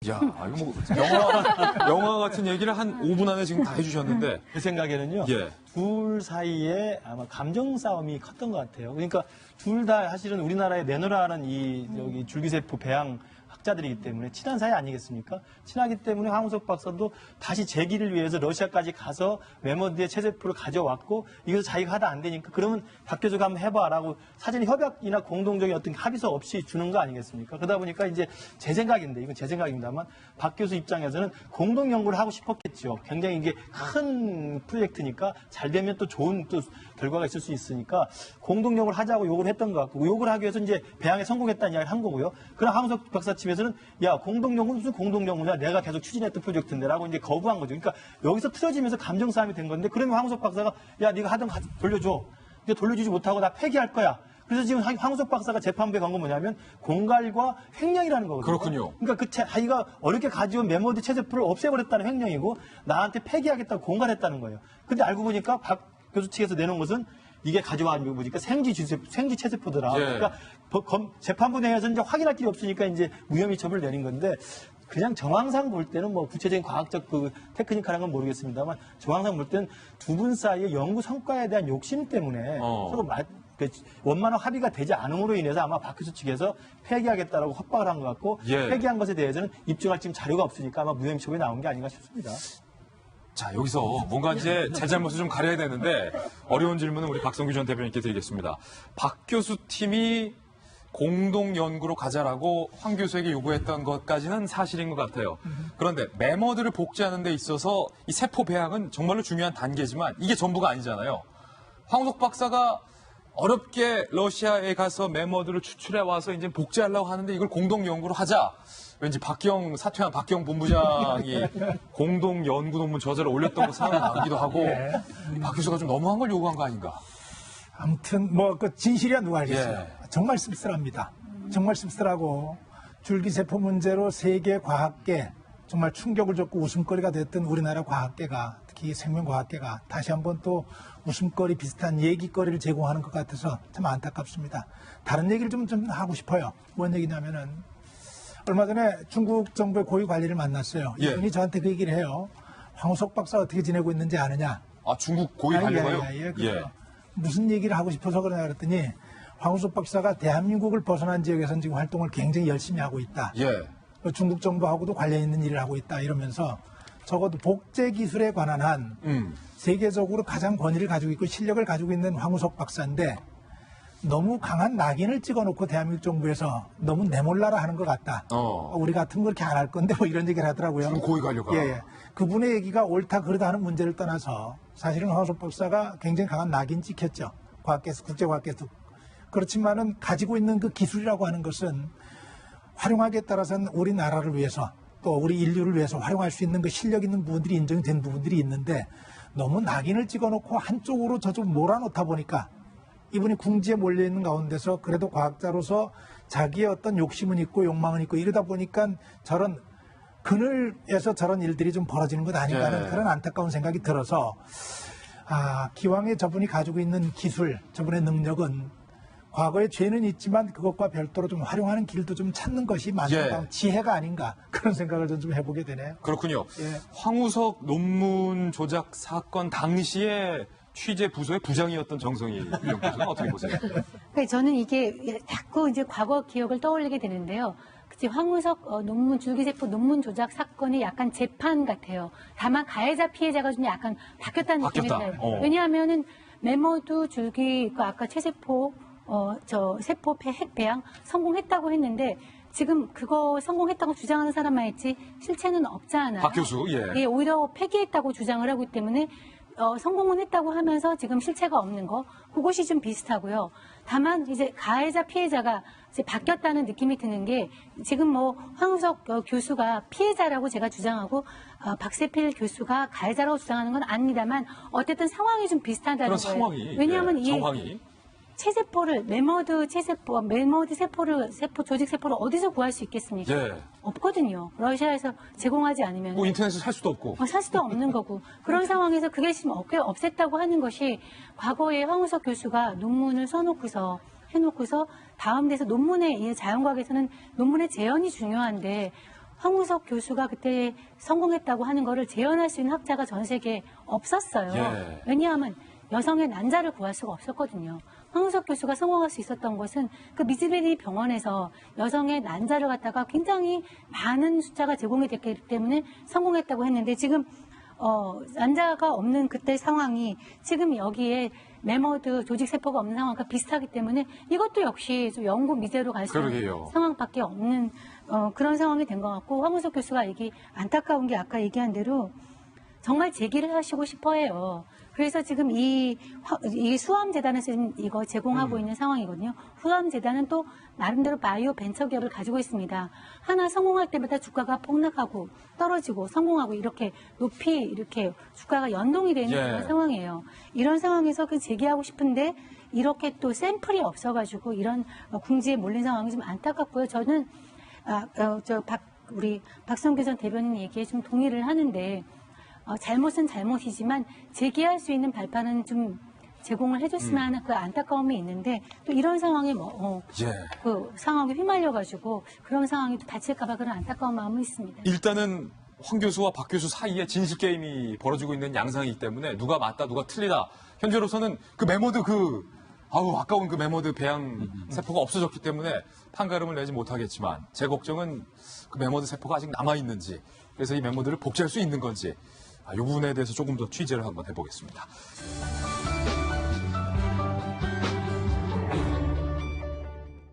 야, 이거 뭐 영화 같은 얘기를 한 5분 안에 지금 다 해주셨는데. 제 생각에는요. 예. 둘 사이에 아마 감정 싸움이 컸던 것 같아요. 그러니까 둘 다 사실은 우리나라에 내노라는 이 여기 줄기세포 배양 학자들이기 때문에 친한 사이 아니겠습니까? 친하기 때문에 황우석 박사도 다시 재기를 위해서 러시아까지 가서 메모드의 체세포를 가져왔고 이것을 자기가 하다 안 되니까 그러면 박 교수가 한번 해봐라고 사전에 협약이나 공동적인 어떤 합의서 없이 주는 거 아니겠습니까? 그러다 보니까 이제 제 생각인데 이건 제 생각입니다만 박 교수 입장에서는 공동 연구를 하고 싶었겠죠. 굉장히 이게 큰 프로젝트니까 잘 되면 또 좋은 또 결과가 있을 수 있으니까 공동 연구를 하자고 요구를 했던 것 같고 요구를 하기 위해서 이제 배양에 성공했다는 이야기를 한 거고요. 그럼 황우석 박사 측에서는 야 공동 연구는 무슨 공동 연구냐 내가 계속 추진했던 프로젝트인데라고 이제 거부한 거죠. 그러니까 여기서 틀어지면서 감정 싸움이 된 건데 그러면 황우석 박사가 야 네가 하던 거 돌려줘. 근데 돌려주지 못하고 나 폐기할 거야. 그래서 지금 황우석 박사가 재판부에 간 건 뭐냐면 공갈과 횡령이라는 거거든요. 그렇군요. 그러니까 자기가 어렵게 가져온 메모드 체세포를 없애버렸다는 횡령이고 나한테 폐기하겠다고 공갈했다는 거예요. 근데 알고 보니까 박 교수 측에서 내놓은 것은 이게 가져와 보니까 생지 체세포더라. 예. 그러니까 재판부 내에서 이제 확인할 길이 없으니까 이제 무혐의 처분을 내린 건데 그냥 정황상 볼 때는 뭐 구체적인 과학적 그 테크니컬한 건 모르겠습니다만 정황상 볼 때는 두 분 사이의 연구 성과에 대한 욕심 때문에 서로 원만한 합의가 되지 않음으로 인해서 아마 박 교수 측에서 폐기하겠다라고 협박을 한 것 같고 예. 폐기한 것에 대해서는 입증할 지금 자료가 없으니까 아마 무혐의 처분이 나온 게 아닌가 싶습니다. 자, 여기서 뭔가 이제 잘잘못을 좀 가려야 되는데 어려운 질문은 우리 박성규 전 대변인께 드리겠습니다. 박 교수 팀이 공동 연구로 가자라고 황 교수에게 요구했던 것까지는 사실인 것 같아요. 그런데 메모드를 복제하는 데 있어서 이 세포 배양은 정말로 중요한 단계지만 이게 전부가 아니잖아요. 황우석 박사가 어렵게 러시아에 가서 메모드를 추출해 와서 이제 복제하려고 하는데 이걸 공동 연구로 하자. 왠지 사퇴한 박경 본부장이 공동 연구 논문 저자를 올렸던 거 생각나기도 하고 박 교수가 좀 너무한 걸 요구한 거 아닌가? 아무튼 뭐 그 진실이야 누가 알겠어요. 예. 정말 씁쓸합니다. 정말 씁쓸하고 줄기세포 문제로 세계 과학계 정말 충격을 줬고 웃음거리가 됐던 우리나라 과학계가 특히 생명과학계가 다시 한번 또 웃음거리 비슷한 얘기거리를 제공하는 것 같아서 참 안타깝습니다. 다른 얘기를 좀 하고 싶어요. 뭔 얘기냐면은 얼마 전에 중국 정부의 고위 관리를 만났어요. 예. 이분이 저한테 그 얘기를 해요. 황우석 박사 어떻게 지내고 있는지 아느냐. 아, 중국 고위 관료가요? 예. 무슨 얘기를 하고 싶어서 그러냐 그랬더니 황우석 박사가 대한민국을 벗어난 지역에서 지금 활동을 굉장히 열심히 하고 있다. 예. 중국 정부하고도 관련 있는 일을 하고 있다 이러면서 적어도 복제 기술에 관한 한 세계적으로 가장 권위를 가지고 있고 실력을 가지고 있는 황우석 박사인데 너무 강한 낙인을 찍어놓고 대한민국 정부에서 너무 내몰라라 하는 것 같다. 우리 같으면 그렇게 안 할 건데 뭐 이런 얘기를 하더라고요. 중국 고위 관료가. 예. 그분의 얘기가 옳다 그르다 하는 문제를 떠나서 사실은 황우석 박사가 굉장히 강한 낙인 찍혔죠. 과학계에서, 국제과학계에서. 그렇지만은 가지고 있는 그 기술이라고 하는 것은 활용하기에 따라서는 우리나라를 위해서 또 우리 인류를 위해서 활용할 수 있는 그 실력 있는 부분들이 인정된 부분들이 있는데 너무 낙인을 찍어놓고 한쪽으로 저쪽 몰아놓다 보니까 이분이 궁지에 몰려있는 가운데서 그래도 과학자로서 자기의 어떤 욕심은 있고 욕망은 있고 이러다 보니까 저런 그늘에서 저런 일들이 좀 벌어지는 것 아닌가 하는 그런 안타까운 생각이 들어서 기왕에 저분이 가지고 있는 기술, 저분의 능력은 과거에 죄는 있지만 그것과 별도로 좀 활용하는 길도 좀 찾는 것이 마지막 지혜가 아닌가 그런 생각을 좀 해보게 되네요. 그렇군요. 예. 황우석 논문 조작 사건 당시에 취재 부서의 부장이었던 정성희 연구소는 어떻게 보세요? 네, 저는 이게 자꾸 이제 과거 기억을 떠올리게 되는데요. 그치, 황우석 논문 줄기세포 논문 조작 사건이 약간 재판 같아요. 다만 가해자 피해자가 좀 약간 바뀌었다는 느낌이 들어요. 왜냐하면은 메모드 줄기 그 아까 체세포 세포 핵 배양 성공했다고 했는데 지금 그거 성공했다고 주장하는 사람만 있지 실체는 없잖아요. 박 교수, 예. 예, 오히려 폐기했다고 주장을 하기 때문에 성공은 했다고 하면서 지금 실체가 없는 거 그것이 좀 비슷하고요. 다만 이제 가해자 피해자가 이제 바뀌었다는 느낌이 드는 게 지금 뭐 황우석 교수가 피해자라고 제가 주장하고 박세필 교수가 가해자라고 주장하는 건 아닙니다만 어쨌든 상황이 좀 비슷하다는 그런 거예요. 상황이, 왜냐하면 이 정황이. 체세포를 메모드 세포 조직 세포를 어디서 구할 수 있겠습니까? 예. 없거든요. 러시아에서 제공하지 않으면 뭐 인터넷에서 살 수도 없고. 살 수도 없는 거고 그런 상황에서 그게 지금 없앴다고 하는 것이 과거에 황우석 교수가 논문을 해놓고서 다음 돼서 논문의 이 자연과학에서는 논문의 재현이 중요한데 황우석 교수가 그때 성공했다고 하는 거를 재현할 수 있는 학자가 전 세계에 없었어요. 예. 왜냐하면 여성의 난자를 구할 수가 없었거든요. 황우석 교수가 성공할 수 있었던 것은 그 미즈베리 병원에서 여성의 난자를 갖다가 굉장히 많은 숫자가 제공이 됐기 때문에 성공했다고 했는데 지금 난자가 없는 그때 상황이 지금 여기에 매머드 조직세포가 없는 상황과 비슷하기 때문에 이것도 역시 좀 연구 미제로 갈 수 있는 그러게요. 상황밖에 없는 그런 상황이 된 것 같고 황우석 교수가 안타까운 게 아까 얘기한 대로 정말 제기를 하시고 싶어 해요. 그래서 지금 이 수암재단에서 지금 이거 제공하고 있는 상황이거든요. 수암재단은 또 나름대로 바이오 벤처 기업을 가지고 있습니다. 하나 성공할 때마다 주가가 폭락하고 떨어지고 성공하고 이렇게 높이 이렇게 주가가 연동이 되는 예. 그런 상황이에요. 이런 상황에서 그 제기하고 싶은데 이렇게 또 샘플이 없어가지고 이런 궁지에 몰린 상황이 좀 안타깝고요. 저는 우리 박성규 전 대변인 얘기에 좀 동의를 하는데 잘못은 잘못이지만 제기할 수 있는 발판은 좀 제공을 해줬으면 하는 그 안타까움이 있는데 또 이런 상황에 예. 그 상황에 휘말려가지고 그런 상황이 또 닥칠까봐 그런 안타까운 마음은 있습니다. 일단은 황 교수와 박 교수 사이에 진실 게임이 벌어지고 있는 양상이기 때문에 누가 맞다 누가 틀리다 현재로서는 그 메모드 아까운 그 메모드 배양 세포가 없어졌기 때문에 판가름을 내지 못하겠지만 제 걱정은 그 메모드 세포가 아직 남아있는지 그래서 이 메모드를 복제할 수 있는 건지 이 부분에 대해서 조금 더 취재를 한번 해보겠습니다.